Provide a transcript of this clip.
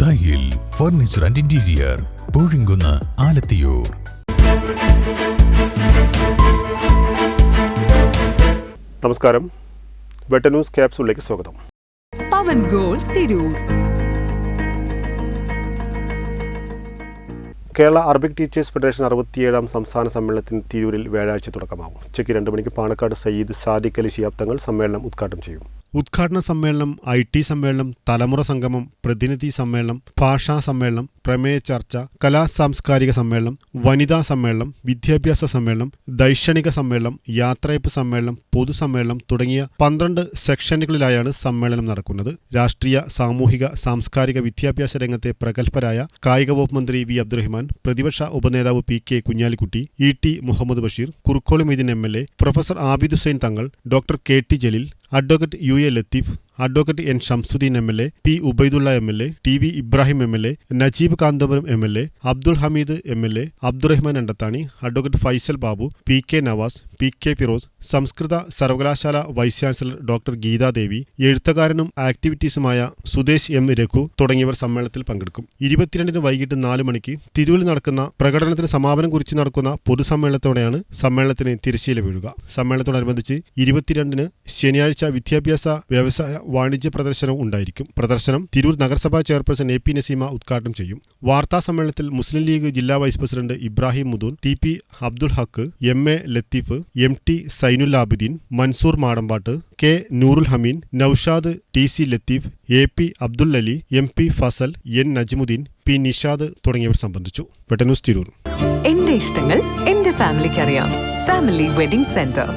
ദായിൽ furniture and interior, Poozhinkunnu, Alathiyur. നമസ്കാരം, വെട്ട news ക്യാപ്സൂളിലേക്ക് സ്വാഗതം. പവൻ ഗോൾ Tirur. Kerala Arabic teachers federation 67ാം സംസ്ഥാന സമ്മേളനത്തിന് തിരൂരിൽ വ്യാഴാഴ്ച തുടക്കമാകും. ഉച്ചയ്ക്ക് 2 മണിക്ക് പാണക്കാട് സയ്യിദ് സാദിഖ് അലി ശിഹാബ് തങ്ങൾ സമ്മേളനം ഉദ്ഘാടനം ചെയ്യും. ഉദ്ഘാടന സമ്മേളനം, IT സമ്മേളനം, തലമുറ സംഗമം, പ്രതിനിധി സമ്മേളനം, ഭാഷാ സമ്മേളനം, പ്രമേയ ചർച്ച, കലാസാംസ്കാരിക സമ്മേളനം, വനിതാ സമ്മേളനം, വിദ്യാഭ്യാസ സമ്മേളനം, ദൈക്ഷണിക സമ്മേളനം, യാത്രയപ്പ് സമ്മേളനം, പൊതുസമ്മേളനം തുടങ്ങിയ 12 സെക്ഷനുകളിലായാണ് സമ്മേളനം നടക്കുന്നത്. രാഷ്ട്രീയ, സാമൂഹിക, സാംസ്കാരിക, വിദ്യാഭ്യാസ രംഗത്തെ പ്രഗത്ഭരായ കായിക വകുപ്പ് മന്ത്രി വി അബ്ദുറഹ്മാൻ, പ്രതിപക്ഷ ഉപനേതാവ് PK Kunhalikutty, ET Muhammad Basheer, Kurukkoli Moideen MLA, professor Abid Hussain Thangal, doctor KT Jaleel, advocate UA Latheef, advocate N Shamsuddin MLA, P Ubaidulla MLA, TV Ibrahim MLA, Najeeb Kanthapuram MLA, Abdul Hameed MLA, Abdurahman Andathani, advocate Faisal Babu, PK Navas, PK Firos, സംസ്കൃത സർവകലാശാല വൈസ് ചാൻസലർ ഡോക്ടർ ഗീതാദേവി, എഴുത്തുകാരനും ആക്ടിവിറ്റീസുമായ സുദേശ് M രഘു തുടങ്ങിയവർ സമ്മേളനത്തിൽ പങ്കെടുക്കും. 22 വൈകിട്ട് 4 മണിക്ക് തിരൂരിൽ നടക്കുന്ന പ്രകടനത്തിന് സമാപനം കുറിച്ച് നടക്കുന്ന പൊതുസമ്മേളനത്തോടെയാണ് സമ്മേളനത്തിന് തിരശ്ശീല വീഴുക. സമ്മേളനത്തോടനുബന്ധിച്ച് 22 ശനിയാഴ്ച വിദ്യാഭ്യാസ, വ്യവസായ, വാണിജ്യ പ്രദർശനവും ഉണ്ടായിരിക്കും. പ്രദർശനം തിരൂർ നഗരസഭാ ചെയർപേഴ്സൺ AP നസീമ ഉദ്ഘാടനം ചെയ്യും. വാർത്താ സമ്മേളനത്തിൽ മുസ്ലിം ലീഗ് ജില്ലാ vice president Ibrahim Mudoon, TP Abdul Haq, MA Latheef, MT Sainul Abideen, Mansoor Madambat, K Noorul ഹമീൻ, Naushad TC Latheef, AP Abdul Ali, MP Fasal, N Najmuddin, P Nishad തുടങ്ങിയവർ സംബന്ധിച്ചു. വെട്ട ന്യൂസ് തിരൂർ. എന്റെ ഇഷ്ടങ്ങൾ എന്റെ ഫാമിലിക്ക് അറിയാം. Family wedding centre.